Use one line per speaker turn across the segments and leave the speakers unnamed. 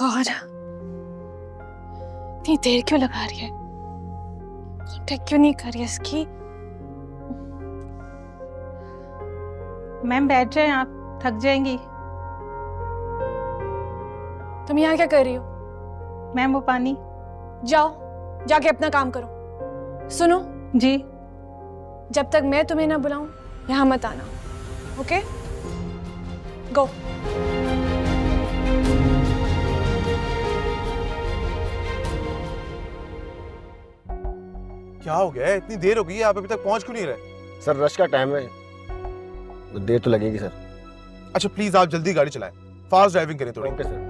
God, इतनी देर क्यों लगा रही है? कांटेक्ट क्यों नहीं कर रही है इसकी?
मैम बैठ जाएं, आप थक जाएंगी।
तुम यहाँ क्या कर रही हो?
मैम वो पानी।
जाओ, जाके अपना काम करो। सुनो
जी।
जब तक मैं तुम्हें ना बुलाऊं यहाँ मत आना, ओके? गो।
क्या हो गया है? इतनी देर हो गई है, आप अभी तक पहुंच क्यों नहीं रहे?
सर रश का टाइम है, तो देर तो लगेगी सर।
अच्छा प्लीज आप जल्दी गाड़ी चलाएं, फास्ट ड्राइविंग करें थोड़ी।
Okay sir.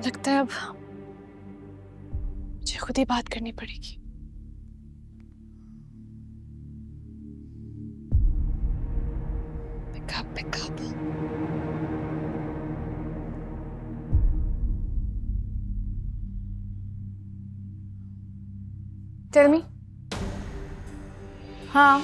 लगता है अब मुझे खुद ही बात करनी पड़ेगी। Pick up. Tell me.
हाँ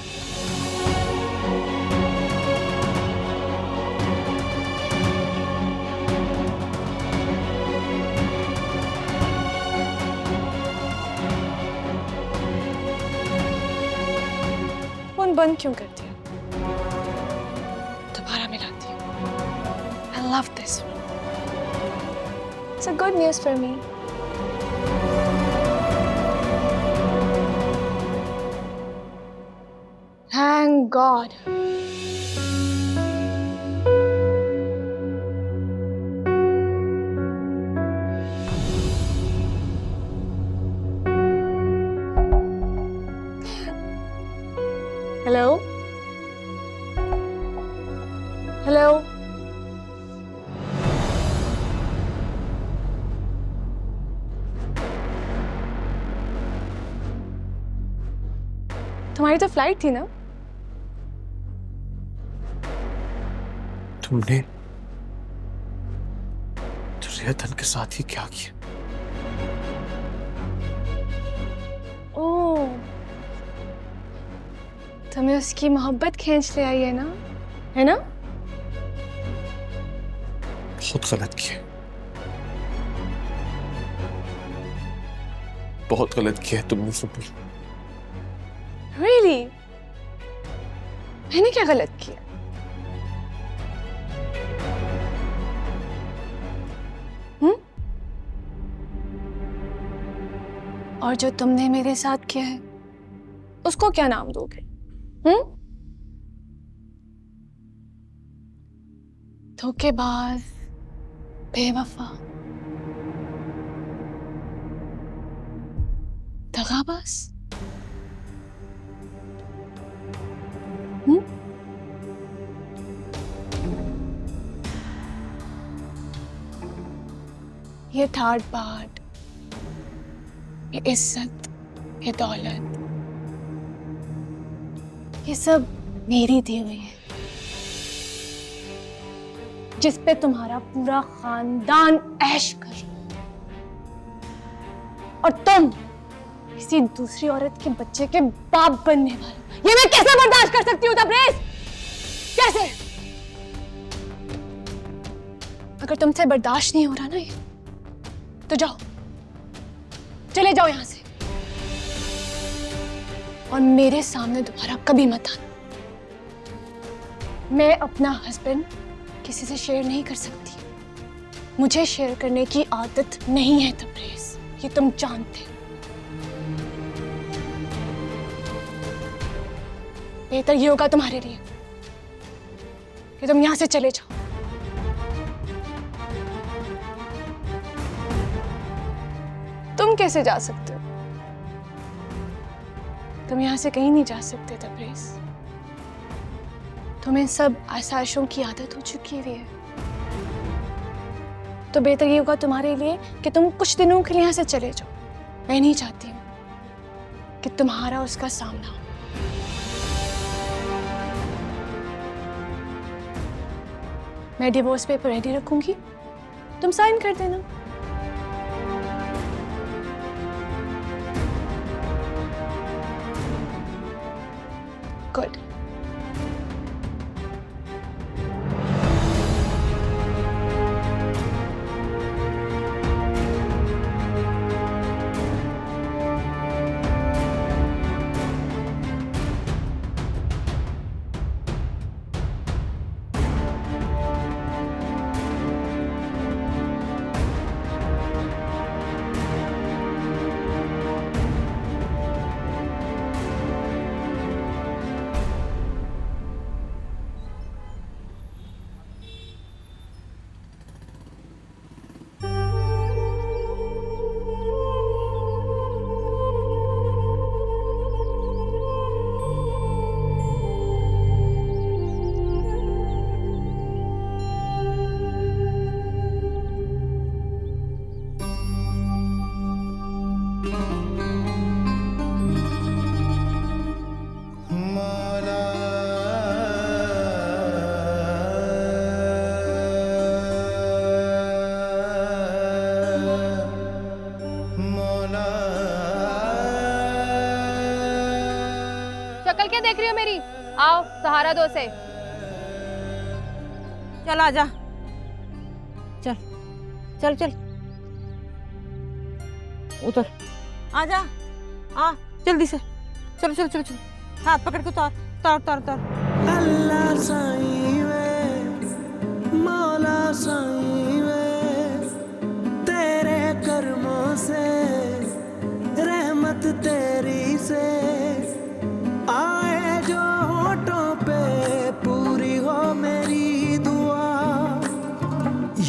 फोन बंद क्यों कर दिया? दोबारा मिलाती हूँ। I love this one. It's a good news for me. Thank God. Hello? Hello? तुम्हारी तो फ्लाइट थी ना?
तुमने दुर्योधन के साथ ही क्या किया?
ओह, तुम्हें उसकी मोहब्बत खींच ले आई है ना? है ना?
बहुत गलत किया, बहुत गलत किया तुमने सब।
Really? मैंने क्या गलत किया? और जो तुमने मेरे साथ किया है उसको क्या नाम दोगे? धोखेबाज, बेवफा, दगाबाज? ये ठाट बाट, ये इज्जत, ये दौलत, ये सब मेरी दी हुई है, जिस पे तुम्हारा पूरा खानदान ऐश कर रहा है। और तुम किसी दूसरी औरत के बच्चे के बाप बनने वाले हो। ये मैं कैसे बर्दाश्त कर सकती हूँ तबरेज? कैसे? अगर तुमसे बर्दाश्त नहीं हो रहा ना ये, तो जाओ, चले जाओ यहां से और मेरे सामने दोबारा कभी मत आना। मैं अपना हस्बैंड किसी से शेयर नहीं कर सकती। मुझे शेयर करने की आदत नहीं है तबरेज, ये तुम जानते हो। बेहतर ये होगा तुम्हारे लिए कि तुम यहां से चले जाओ। तुम कैसे जा सकते हो? तुम यहां से कहीं नहीं जा सकते तबरेज। तुम्हें सब आसाइशों की आदत हो चुकी हुई है। तो बेहतर ये होगा तुम्हारे लिए कि तुम कुछ दिनों के लिए यहां से चले जाओ। मैं नहीं चाहती हूं कि तुम्हारा उसका सामना हो। मैं डिवोर्स पेपर रेडी रखूंगी, तुम साइन कर देना। गुड।
मेरी, आओ सहारा दो से।
चल आजा, चल चल चल उतर, आजा, आ जल्दी से, चलो चलो चलो चलो, हाथ पकड़ के उतार उतार उतार उतार।
अल्लाह साईं वे, मौला साईं वे, तेरे कर्मों से, रहमत तेरी से, आए जो होठों पे पूरी हो मेरी दुआ,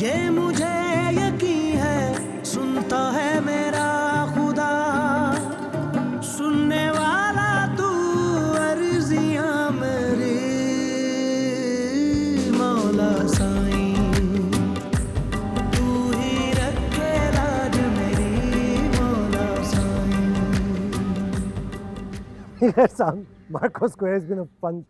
ये मुझे यकीन है सुनता है मेरा खुदा, सुनने वाला तू अर्जियां मेरी, मौला साईं तू ही रखे लाज मेरी, मौला Sai.
Yes, Sam. Marco Square has been a fun.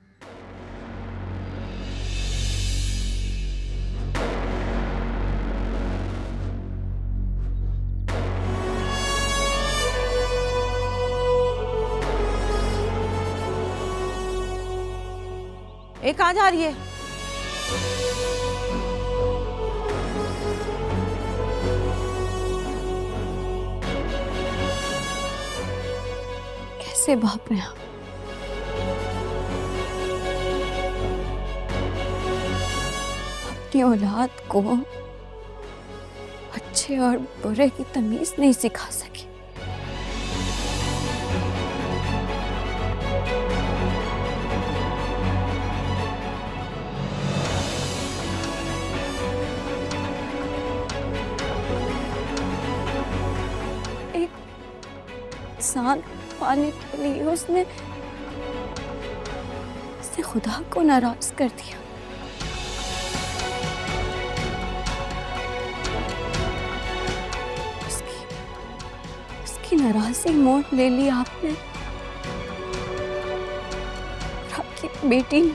एक कहाँ जा रही है?
कैसे बाप हैं आप? अपनी औलाद को अच्छे और बुरे की तमीज नहीं सिखा सकी। एक इंसान पाने के लिए उसने खुदा को नाराज कर दिया। उसकी नाराजगी मोड़ ले ली आपने, और आपकी बेटी ने।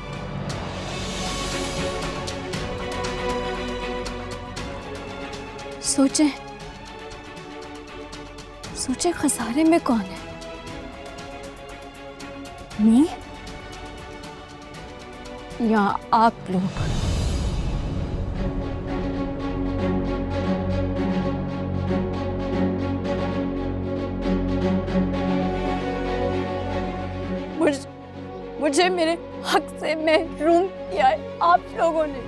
सोचे सोचे खसारे में कौन है? मैं या आप लोग? मुझे मेरे हक से महरूम किया है आप लोगों ने।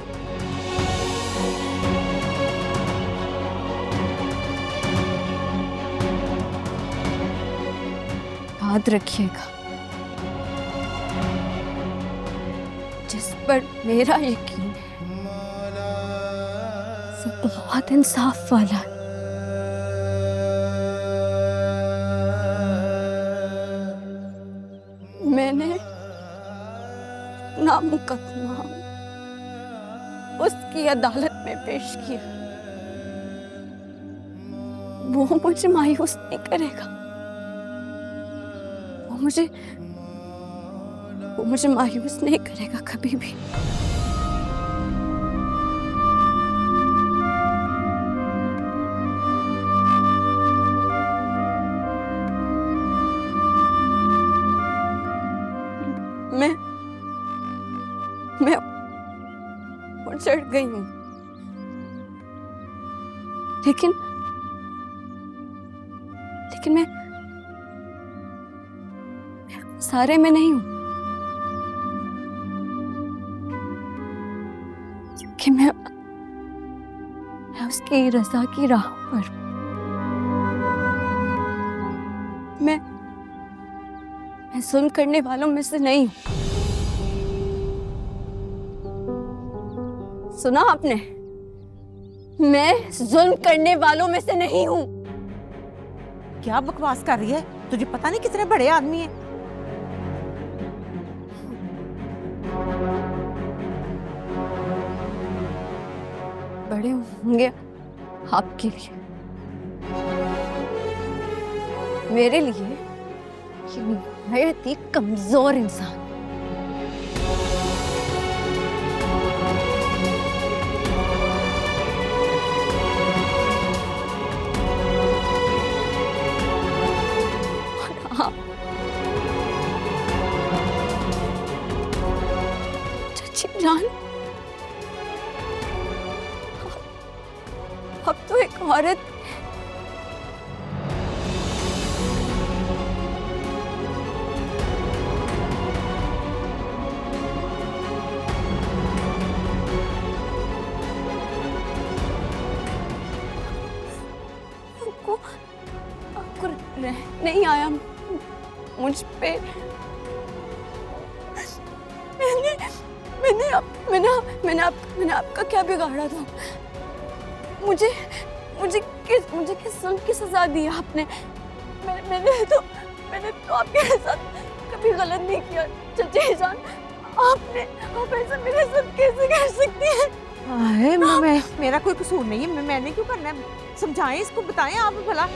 याद रखिएगा, जिस पर मेरा यकीन है वो बहुत इंसाफ वाला है। मैंने अपना मुकदमा उसकी अदालत में पेश किया, वो मुझे मायूस नहीं करेगा। वो मुझे मायूस नहीं करेगा कभी भी। मैं उजड़ गई हूं, लेकिन मैं सारे में नहीं हूं, क्योंकि मैं उसकी रज़ा की राह पर। मैं जुल्म करने वालों में से नहीं हूं। सुना आपने? मैं जुल्म करने वालों में से नहीं हूं।
क्या बकवास कर रही है? तुझे पता नहीं कितने बड़े आदमी हैं।
बड़े होंगे आपके लिए, मेरे लिए ये निहायत ही कमजोर इंसान। जी जान, अब तो एक औरत आपको नहीं आया मुझ पे। मैंने आपका क्या बिगाड़ा था? मुझे किस जुल्म की सजा दी आपने? मैंने तो आपके साथ कभी गलत नहीं किया चची जान। आप ऐसा मेरे साथ कैसे कर सकती हैं?
मैं मेरा कोई कसूर नहीं है। मैंने क्यों करना है? समझाएं इसको, बताएं आप भला।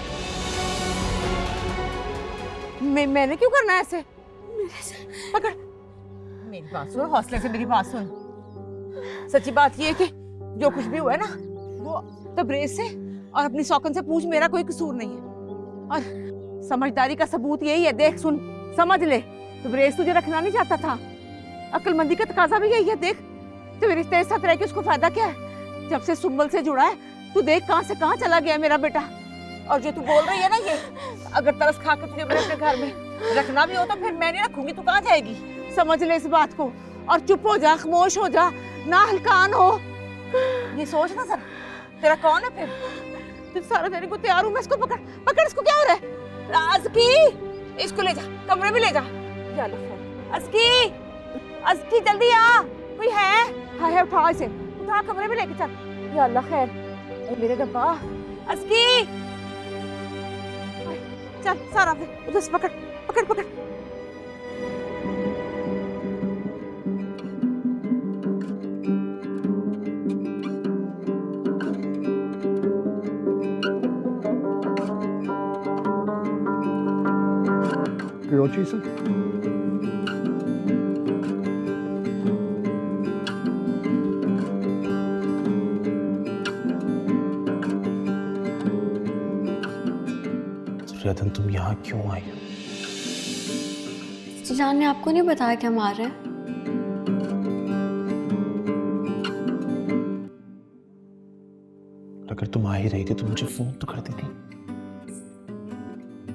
मैंने क्यों करना है ऐसे? पकड़, मेरी बात सुन, हौसले से मेरी बात सुन। सच्ची बात ये है कि जो कुछ भी हुआ है ना, वो तबरेज से और अपनी सौकन से पूछ, मेरा कोई कसूर नहीं है। और समझदारी का सबूत यही है, देख सुन समझ ले। तबरेज तुझे रखना नहीं चाहता था, अक्लमंदी का तकाजा भी यही है। देख तेरे रिश्ते साथ रह के उसको फायदा क्या है? जब से सुंबल से जुड़ा है, तू देख कहां से कहां चला गया मेरा बेटा। और जो तू बोल रही है ना, ये अगर तरस खा के तुझे मेरे अपने घर में रखना भी हो तो फिर मैं नहीं रखूंगी। तू कहां जाएगी? समझ ले इस बात को और चुप हो जा, खामोश हो जा, ना हलकान हो। ये सोच ना सर, तेरा कौन है फिर? सारा देने को तैयार हूं मैं। इसको पकड़, इसको क्या हो रहा है? अज़की, इसको ले जा, कमरे में ले जा। अज़की जल्दी आ, कोई है? हाँ उठा इसे, उठा कमरे में लेके चल। या अल्लाह खैर मेरे रब्बा। अज़की चल, सारा उधर से पकड़।
Grilled cheese?
रतन, तुम यहाँ क्यों आई हो?
जान ने आपको नहीं बताया कि हम आ रहे हैं?
अगर तुम आ ही रही थी तो मुझे फोन तो कर देती।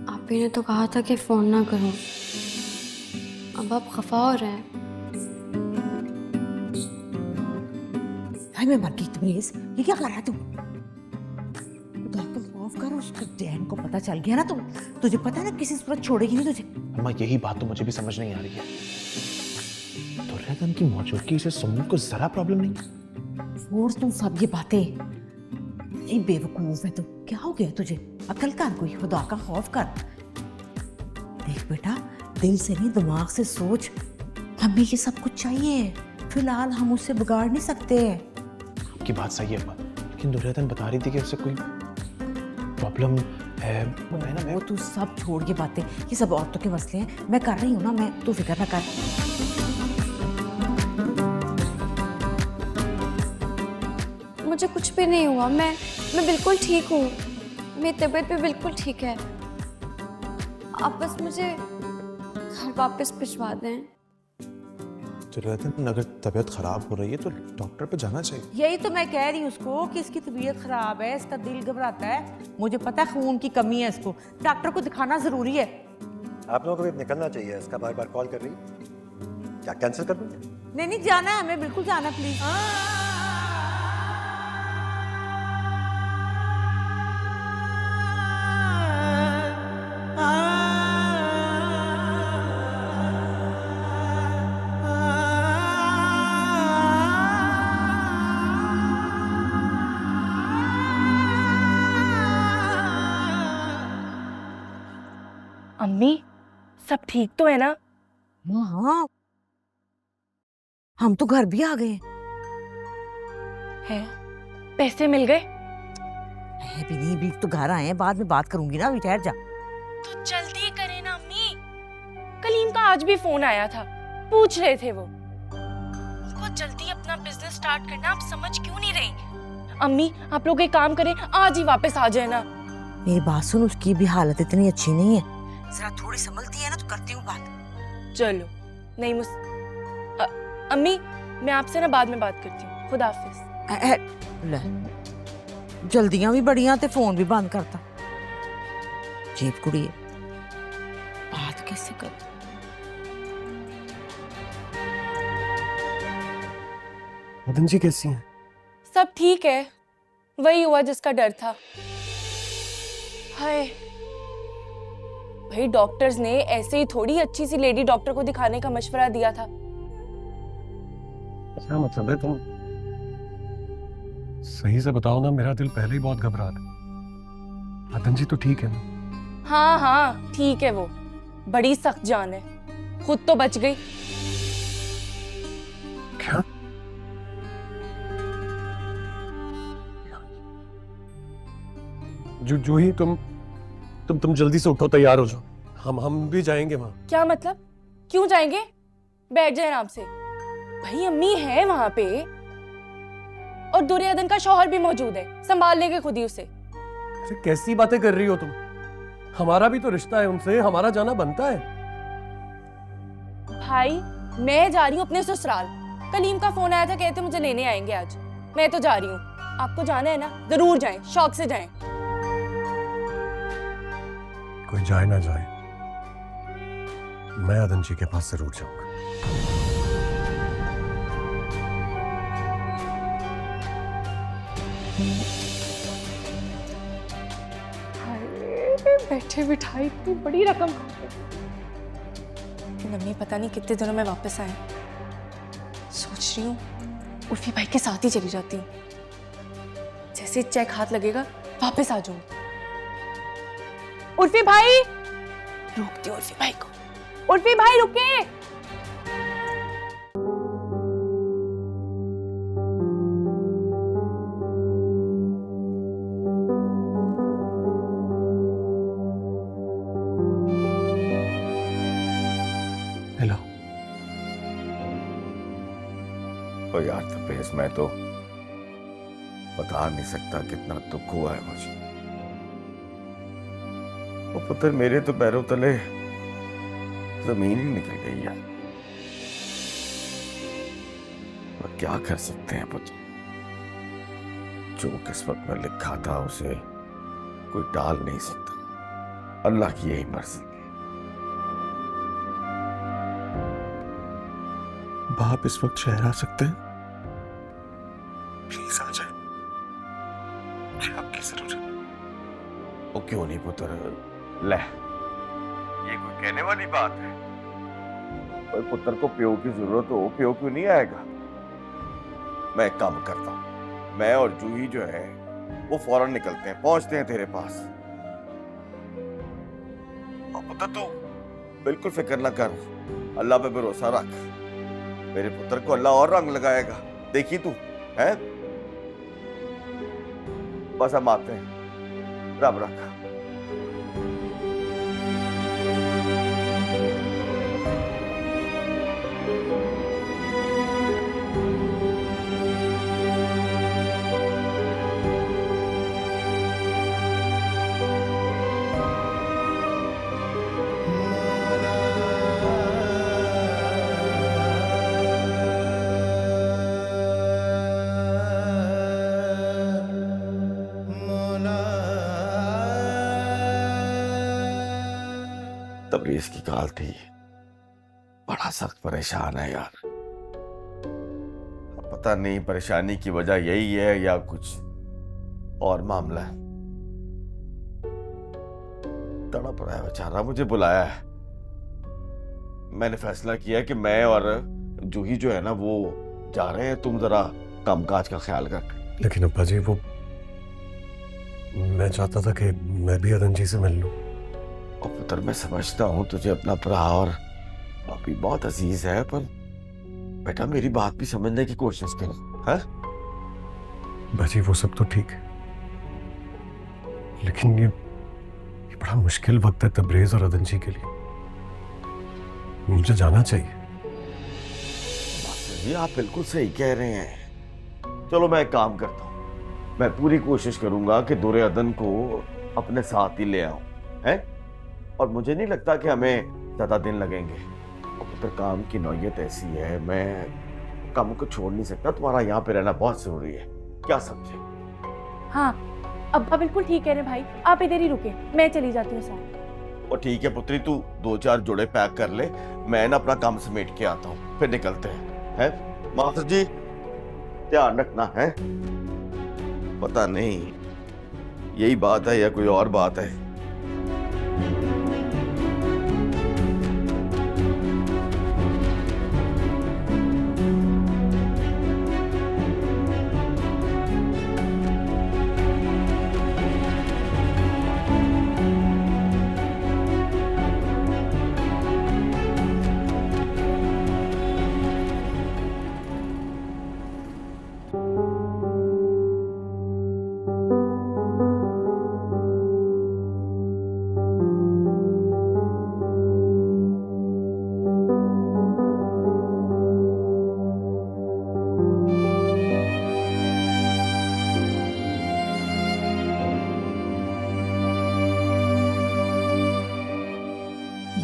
आप ही ने तो कहा था कि फोन ना करो। अब आप खफा हो रहे हैं।
हाय मैं मर गई। तबरेज, ये क्या कर रहा है तू? खुदा को माफ कर, उसके डैन को पता चल गया ना, तुझे पता है ना किसी सूरत छोड़ेगी नहीं तुझे।
अम्मा यही बात तो मुझे भी समझ नहीं आ रही है। तो रतन की मौजूदगी से सुमन को जरा प्रॉब्लम नहीं है।
फोर्स तुम सब ये बातें, ये बेवकूफ है तू। क्या हो गया तुझे? अकल कर, कोई खुदा का खौफ कर। देख बेटा, दिल से नहीं दिमाग से सोच। हमें ये सब कुछ चाहिए, फिलहाल हम उससे बिगाड़ नहीं सकते।
आपकी बात सही है अम्मा, लेकिन दुर्योधन बता रही थी कि उससे कोई प्रॉब्लम है।
वो तू सब छोड़ के बातें, ये सब औरतों के मसले हैं। मैं कर रही हूँ ना, मैं, तू फिक्र ना कर।
मुझे कुछ भी नहीं हुआ। मैं बिल्कुल ठीक हूँ। मेरी तबीयत भी बिल्कुल ठीक है। आप बस मुझे घर वापस भिजवा दें।
दुर्योधन, अगर तबीयत खराब हो रही है तो डॉक्टर पे जाना चाहिए।
यही तो मैं कह रही हूँ उसको कि इसकी तबीयत खराब है, इसका दिल घबराता है। मुझे पता है खून की कमी है, इसको डॉक्टर को दिखाना जरूरी है।
आप लोगों को भी निकलना चाहिए। इसका बार बार कॉल कर रही है, क्या कैंसिल कर दूं?
नहीं जाना है, हमें बिल्कुल जाना, प्लीज।
अम्मी, सब ठीक तो है ना?
हाँ, हम तो घर भी आ गए
हैं। पैसे मिल गए?
भी नहीं, भी तो घर आए हैं, बाद में बात करूंगी ना, अभी ठहर जा।
तो जल्दी करें ना अम्मी। कलीम का आज भी फोन आया था, पूछ रहे थे वो। उनको जल्दी अपना बिजनेस स्टार्ट करना, आप समझ क्यों नहीं रही? अम्मी, आप लोग एक काम करें, आज ही वापस आ जाए ना।
मेरी बात सुन, उसकी भी हालत इतनी अच्छी नहीं है, जरा थोड़ी संभलती है ना तो करती हूँ बात।
चलो, नहीं अम्मी, मैं आपसे ना बाद में बात करती हूँ। खुदा हाफिज।
ले जल्दियां भी बड़ियां ते फोन भी बंद करता। जीप कुड़ी है, बात कैसे कर।
मदन जी कैसी हैं?
सब ठीक है, वही हुआ जिसका डर था। हाय भाई, डॉक्टर्स ने ऐसे ही थोड़ी अच्छी सी लेडी डॉक्टर को दिखाने का मशवरा दिया था।
क्या मतलब है? तुम सही से बताओ ना, मेरा दिल पहले ही बहुत घबरा रहा है। मदन जी तो ठीक है ना?
हाँ हाँ ठीक है, वो बड़ी सख्त जान है, खुद तो बच गई।
क्या? जो ही तुम जल्दी से उठो, तैयार हो जाओ, हम भी जाएंगे वहां।
क्या मतलब? क्यों जाएंगे? बैठ जाए आराम से। भाई अम्मी है वहां पे, और दुर्योधन का शौहर भी मौजूद है, संभाल लेंगे खुद ही उसे।
अरे कैसी बातें कर रही हो तुम? हमारा भी तो रिश्ता है उनसे, हमारा जाना बनता है।
भाई मैं जा रही हूँ अपने ससुराल। कलीम का फोन आया था, कहते मुझे लेने आएंगे आज। मैं तो जा रही हूँ, आपको जाना है ना, जरूर जाएं, शौक से जाएं।
कोई जाए ना जाए, मैं अदन जी के पास जरूर जाऊंगा।
बैठे बिठाए इतनी बड़ी रकम। मम्मी पता नहीं कितने दिनों में वापस आए। सोच रही हूँ उर्फी भाई के साथ ही चली जाती हूँ, जैसे चेक हाथ लगेगा वापस आ जाऊँ। उर्फी भाई, रोकती हूँ उर्फी भाई को। उर्फी भाई रुके।
हेलो।
ओ यार तपेश, मैं तो बता नहीं सकता कितना दुख हुआ है मुझे। वो पुत्र मेरे तो पैरों तले जमीन ही निकल गई है। और क्या कर सकते हैं पुत्र, जो किस्मत में लिखा था उसे कोई टाल नहीं सकता। अल्लाह की यही मर्जी।
बाप इस वक्त शहर आ सकते हैं? प्लीज आ जाए, आपकी जरूरत।
वो क्यों नहीं पुत्र, ले ये कोई कहने वाली बात है? कोई पुत्र को प्यो की जरूरत हो, प्यो क्यों नहीं आएगा? मैं एक काम करता हूं, मैं और जूही जो है वो फौरन निकलते हैं, पहुंचते हैं तेरे पास। और पुत्र तू बिल्कुल फिक्र ना कर, अल्लाह पे भरोसा रख। मेरे पुत्र को अल्लाह और रंग लगाएगा, देखी तू है। बस हम आते हैं, रब रखा। तबरेज की काल थी, बड़ा सख्त परेशान है यार। पता नहीं परेशानी की वजह यही है या कुछ और मामला है। तड़प रहा है बेचारा, मुझे बुलाया है। मैंने फैसला किया कि मैं और जूही जो है ना वो जा रहे हैं, तुम जरा कामकाज का ख्याल रख।
लेकिन अब्बा जी, वो मैं चाहता था कि मैं भी अदन जी से मिल लूं।
और पुत्र मैं समझता हूँ तुझे अपना भरा और अभी बहुत अजीज है, पर बेटा मेरी बात भी समझने की कोशिश कर। हाँ
बाजी वो सब तो ठीक है, लेकिन ये बड़ा मुश्किल वक्त है तबरेज और अदन जी के लिए। मुझे जाना चाहिए।
ये आप बिल्कुल सही कह रहे हैं। चलो मैं एक काम करता हूँ, मैं पूरी कोशिश करूंगा कि दुर्योधन को अपने साथ ही ले आऊं, हैं? और मुझे नहीं लगता कि हमें ज्यादा दिन लगेंगे। तो काम की नौयत ऐसी है, मैं काम को छोड़ नहीं सकता, तुम्हारा यहाँ पे रहना बहुत जरूरी है, क्या समझे?
हाँ अब्बा बिल्कुल ठीक कह रहे भाई, आप इधर ही रुके, मैं चली जाती हूँ साथ।
और ठीक है पुत्री, तू 2-4 जोड़े पैक कर ले, मैं ना अपना काम समेट के आता हूँ, फिर निकलते हैं। मास्टर जी ध्यान रखना है। पता नहीं यही बात है या कोई और बात है।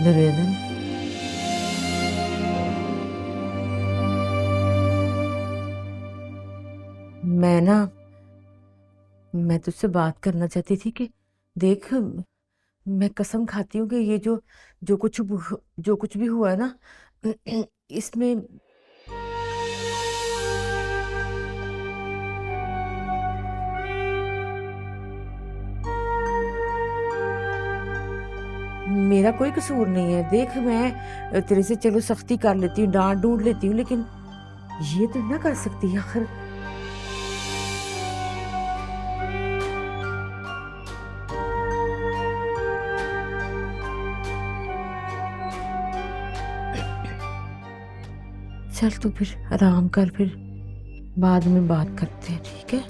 दुर्योधन, मैं तुझसे बात करना चाहती थी कि देख, मैं कसम खाती हूँ कि ये जो कुछ भी हुआ है ना, इसमें मेरा कोई कसूर नहीं है। देख, मैं तेरे से चलो सख्ती कर लेती हूँ, डांट डूंढ लेती हूँ, लेकिन ये तो ना कर सकती आखिर। चल तो फिर आराम कर, फिर बाद में बात करते हैं, ठीक है?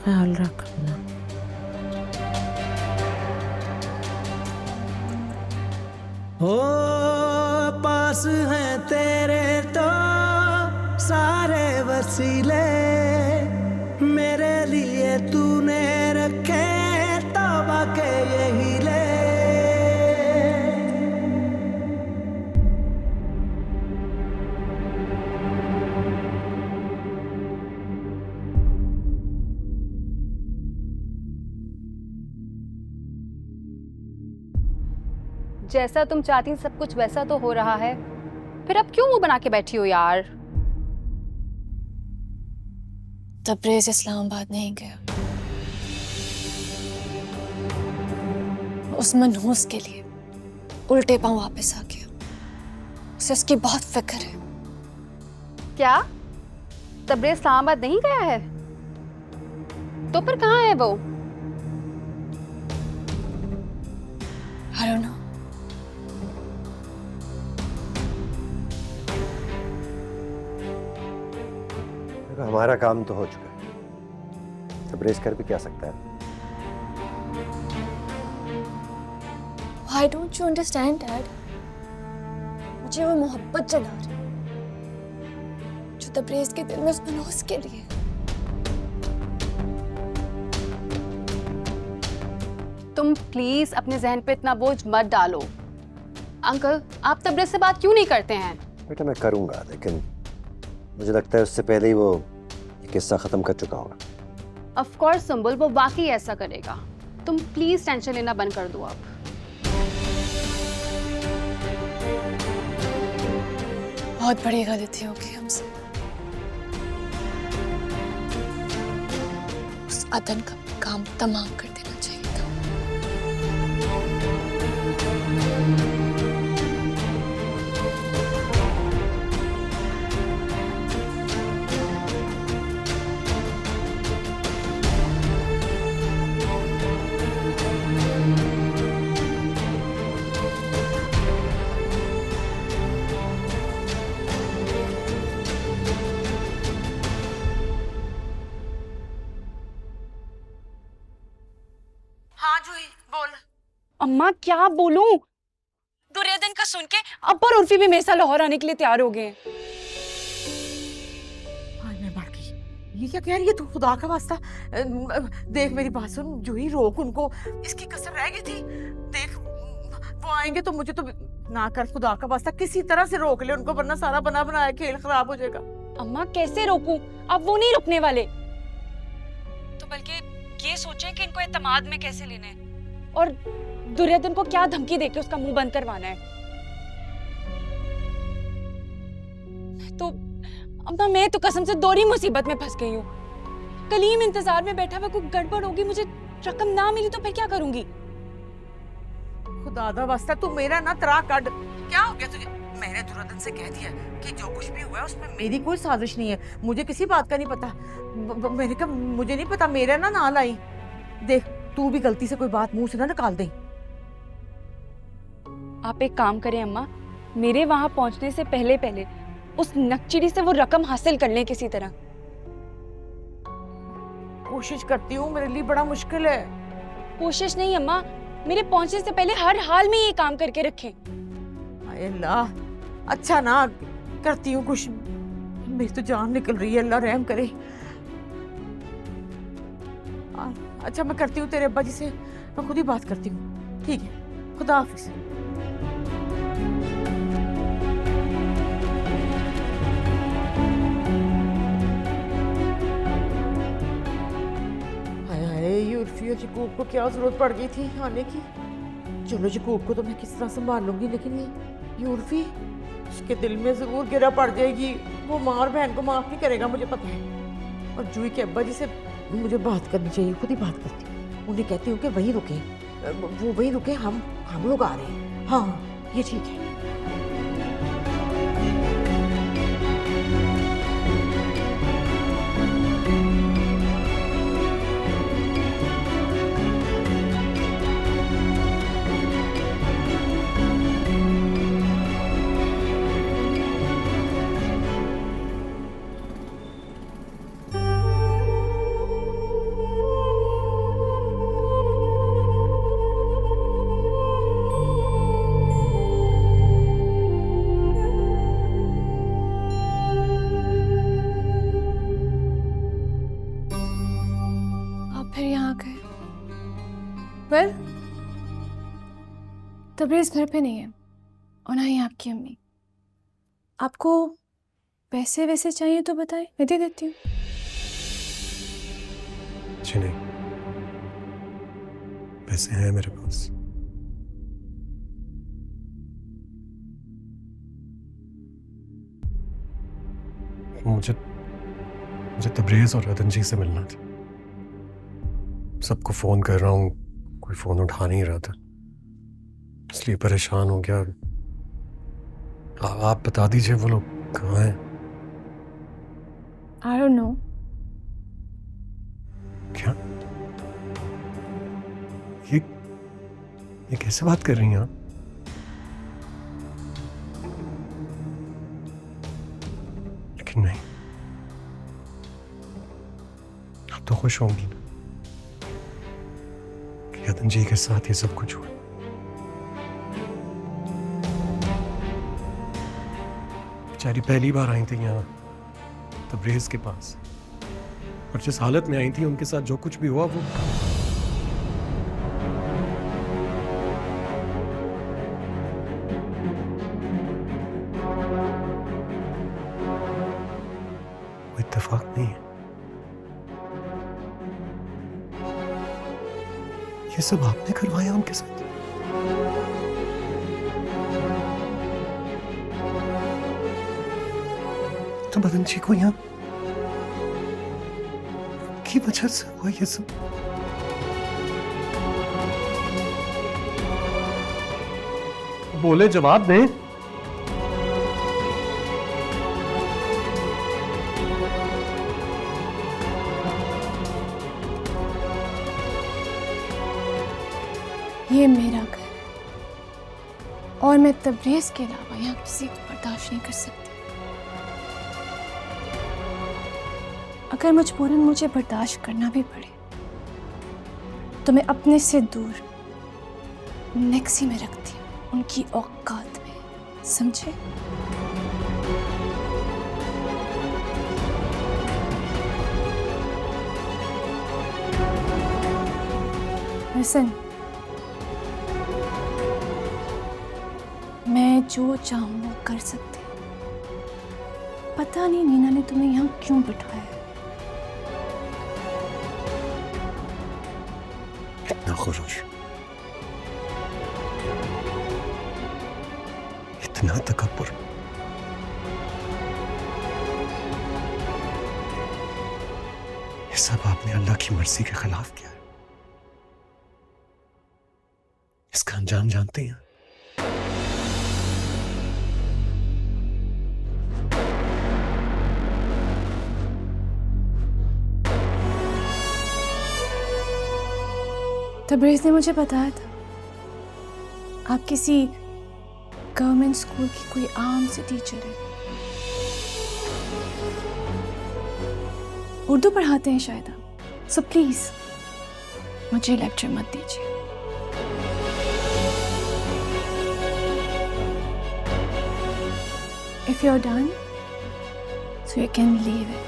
ख्याल रखना।
हो पास हैं तेरे तो सारे वसीले, मेरे लिए तूने रखे तौबा के यही ले।
जैसा तुम चाहती सब कुछ वैसा तो हो रहा है, फिर अब क्यों मुंह बना के बैठी हो यार?
तबरेज इस्लामाबाद नहीं गया, उस मनहूस के लिए उल्टे पांव वापस आ गया। उसे उसकी बहुत फिक्र है।
क्या तबरेज इस्लामाबाद नहीं गया है? तो फिर कहाँ है वो?
I don't know.
हमारा काम तो हो चुका है, तबरेज कर भी क्या सकता है?
Why don't you understand, Dad? मुझे वो मोहब्बत जला रही जो तबरेज के दिल में उस मनहूस के लिए।
तुम प्लीज अपने जहन पे इतना बोझ मत डालो। अंकल, आप तबरेज से बात क्यों नहीं करते हैं?
बेटा मैं करूंगा, लेकिन मुझे लगता है उससे पहले ही वो ये किस्सा खत्म कर चुका होगा।
ऑफ कोर्स सुंबुल, वो वाकई ऐसा करेगा। तुम प्लीज टेंशन लेना बंद कर दो अब।
बहुत बड़ी गलती होगी हमसे। उस अदन का काम तमाम कर देना चाहिए था।
अम्मा क्या बोलूं? दुर्योधन का सुन के अब्बा और उर्फी भी मेरे साथ लाहौर आने के लिए तैयार हो गए।
मैं मर गई। ये क्या कह रही है तू? खुदा का वास्ता देख, मेरी बात सुन जूही, रोक उनको, इसकी कसर रह गई थी। देख वो आएंगे तो मुझे तो ना कर, खुदा का वास्ता किसी तरह से रोक ले उनको, वरना सारा बना बनाया खेल खराब हो जाएगा।
अम्मा कैसे रोकूं? अब वो नहीं रुकने वाले। तो बल्कि ये सोचें कि इनको एतमाद में कैसे लेना है और दुर्योधन को क्या धमकी देके उसका मुंह बंद करवाना है। तो अम्मा मैं तो कसम से दोहरी मुसीबत में फंस गई हूँ। कलीम इंतजार में बैठा हुआ, कोई गड़बड़ होगी, मुझे रकम ना मिली तो फिर क्या करूंगी?
खुदा दा वास्ता तू मेरा ना तरा कट। क्या हो गया तुझे? मैंने दुर्योधन से कह दिया कि जो कुछ भी हुआ है उसमें मेरी कोई साजिश नहीं है, मुझे किसी बात का नहीं पता। मैंने कहा मुझे नहीं पता, मेरा ना लाई। देख तू भी गलती से कोई बात मुंह से ना निकाल दे।
आप एक काम करें अम्मा, मेरे वहां पहुंचने से पहले पहले उस नकचिड़ी से वो रकम हासिल कर लें किसी तरह।
कोशिश करती हूँ, मेरे लिए बड़ा मुश्किल है।
कोशिश नहीं अम्मा, मेरे पहुंचने से पहले हर हाल में ये काम करके रखें।
हाय अल्लाह, अच्छा ना करती हूँ कुछ, मेरी तो जान निकल रही है, अल्लाह रहम करे। अच्छा मैं करती हूँ, तेरे अब्बा जी से मैं खुद ही बात करती हूँ, ठीक है? खुदा हाफिज। यूर्फी और यकूब को क्या जरूरत पड़ गई थी आने की? चलो यकूब को तो मैं किस तरह संभाल लूंगी, लेकिन ये यूर्फी उसके दिल में जरूर गिरा पड़ जाएगी। वो माँ और बहन को माफ नहीं करेगा, मुझे पता है। और जूही के अब्बा जी से मुझे बात करनी चाहिए, खुद ही बात करती हूँ। उन्हें कहती हूँ कि वहीं रुके, वो वहीं रुके, हम लोग आ रहे हैं। हाँ ये ठीक है।
वेल, तबरेज़ घर पे नहीं है और ना ही आपकी अम्मी। आपको पैसे वैसे चाहिए तो बताएं, मैं दे देती हूँ।
जी नहीं, पैसे हैं मेरे पास। मुझे तबरेज़ और रतन जी से मिलना था। सबको फोन कर रहा हूँ, कोई फोन उठा नहीं रहा था, इसलिए परेशान हो गया। आप बता दीजिए वो लोग कहाँ हैं?
I don't know.
क्या? ये कैसे बात कर रही हैं आप? लेकिन नहीं, आप तो खुश होंगी ना कि रतन जी के साथ ये सब कुछ हुआ। बेचारी पहली बार आई थी यहाँ तबरेज़ के पास, और जिस हालत में आई थी उनके साथ जो कुछ भी हुआ वो इत्तेफाक नहीं है। ये सब आपने करवाया उनके साथ? तो बदन जी को यहाँ की वजह से हुआ ये सब? बोले, जवाब दें।
ये मेरा घर है और मैं तबरेज़ के अलावा यहाँ किसी को बर्दाश्त नहीं कर सकती। अगर मजबूरन मुझे बर्दाश्त करना भी पड़े तो मैं अपने से दूर नेक्सी में रखती हूँ, उनकी औकात में, समझे? Listen, मैं जो चाहूँ वो कर सकती हूँ। पता नहीं नीना ने तुम्हें यहाँ क्यों बिठाया है।
इतना खुश, इतना तकब्बुर, ये सब आपने अल्लाह की मर्जी के खिलाफ किया है। इसका अंजाम जानते हैं।
तबरेज़ ने मुझे बताया था आप किसी गवर्नमेंट स्कूल की कोई आम सी टीचर है। उर्दू पढ़ाते हैं शायद आप। सो प्लीज मुझे लेक्चर मत दीजिए। If you're done, so you can leave it.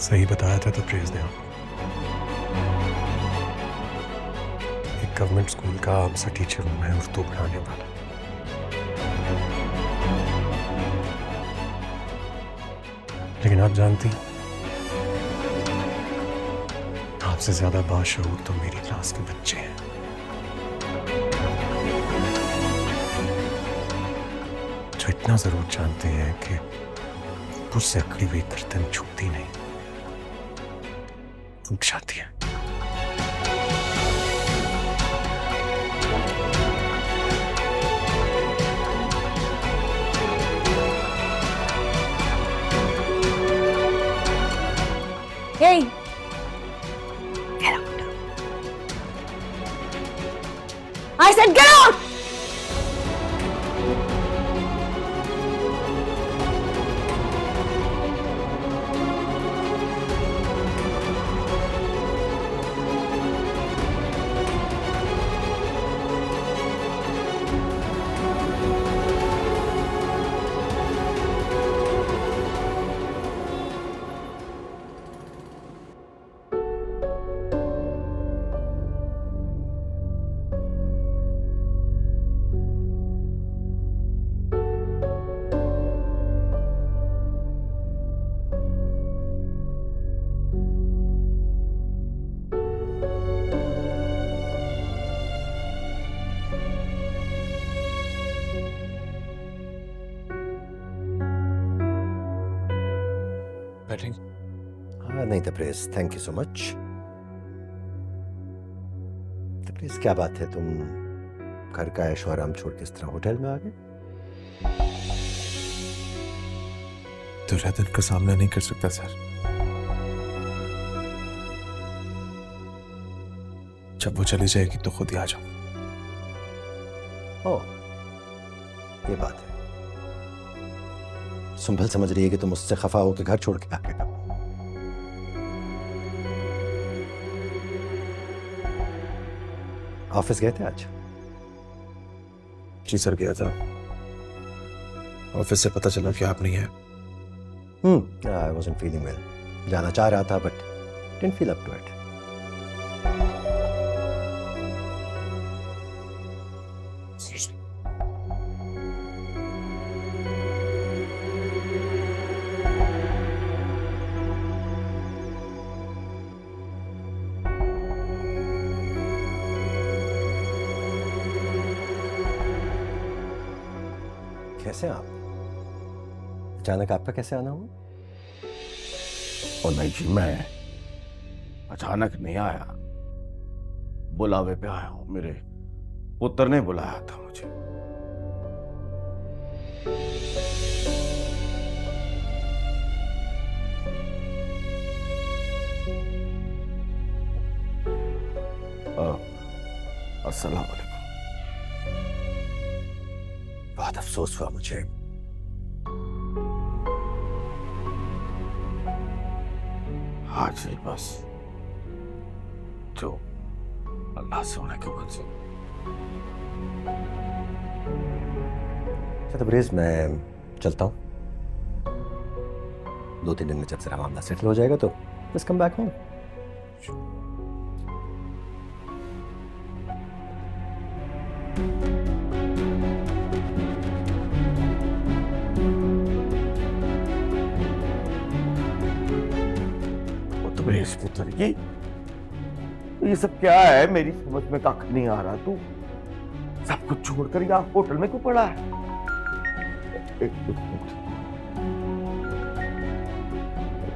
सही बताया था तबरेज़ ने आपको। एक गवर्नमेंट स्कूल का आम सा टीचर हूँ मैं, उर्दू पढ़ाने वाला। लेकिन आप जानती हैं, आपसे ज्यादा बाशऊर तो मेरी क्लास के बच्चे हैं। जो इतना जरूर जानते हैं कि उससे अकड़ी हुई गर्दन झुकती नहीं, उठ जाती है।
Hey!
Get out! I said get out!
नहीं Tabrez, thank you so much. Tabrez क्या बात है, तुम घर का ऐशो आराम छोड़ के इस तरह होटल में आ गए?
तो रतन का सामना नहीं कर सकता सर। जब वो चली जाएगी तो खुद ही आ जाओ।
ओह, ये बात है। सुंभल समझ रही है कि तुम उससे खफा होकर घर छोड़ के आ गए। ऑफिस गए थे आज?
जी सर, गया था। ऑफिस से पता चला कि आप नहीं है।
I wasn't feeling well. जाना चाह रहा था but didn't feel up to it. कैसे आप? अचानक आपका कैसे आना हुआ?
और नहीं जी, मैं अचानक नहीं आया, बुलावे पे आया हूं। मेरे पुत्र ने बुलाया था मुझे। अस्सलाम वालेकुम।
बहुत अफसोस हुआ मुझे।
हाँ जी, बस जो अल्लाह से होने की वजह से।
तबरेज़, मैं चलता हूँ। 2-3 दिन में जब सारा मामला सेटल हो जाएगा तो बस कम बैक होम।
पुत्र की ये सब क्या है? मेरी समझ में कख नहीं आ रहा। तू सब कुछ छोड़कर यहाँ होटल में क्यों पड़ा है? एक मिनट,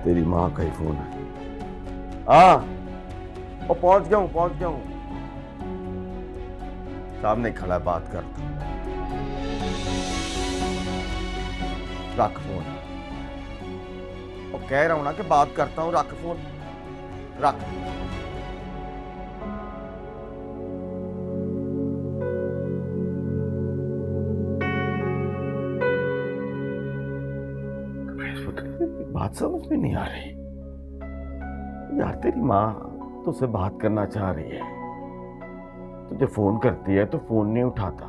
तेरी माँ का ही फोन है। हाँ, और पहुंच गया हूँ। सामने खड़ा है, बात करता। रख फोन। और कह रहा हूं ना कि बात करता हूं, रख फोन, रख। बात समझ में नहीं आ रही यार। तेरी माँ तुझसे बात करना चाह रही है, तुझे फोन करती है तो फोन नहीं उठाता।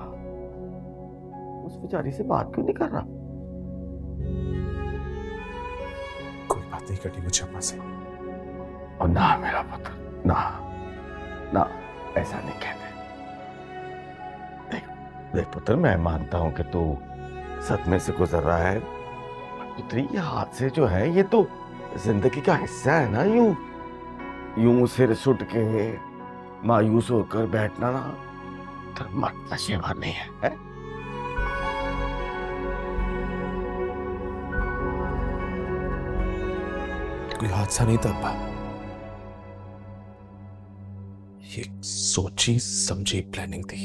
उस बेचारी से बात क्यों नहीं कर रहा?
कोई बात नहीं करनी मुझे अम्मा से।
और ना मेरा पुत्र, ना ऐसा नहीं कहते। देख पुत्र, मैं मानता हूं कि तू सदमे से गुजर रहा है। पुत्री, ये हादसे जो है ये तो जिंदगी का हिस्सा है ना। यूं सिर सुट के मायूस होकर बैठना ना धर्म का सेवा नहीं है,
कोई हादसा नहीं था अब्बा, ये सोची समझी प्लानिंग थी।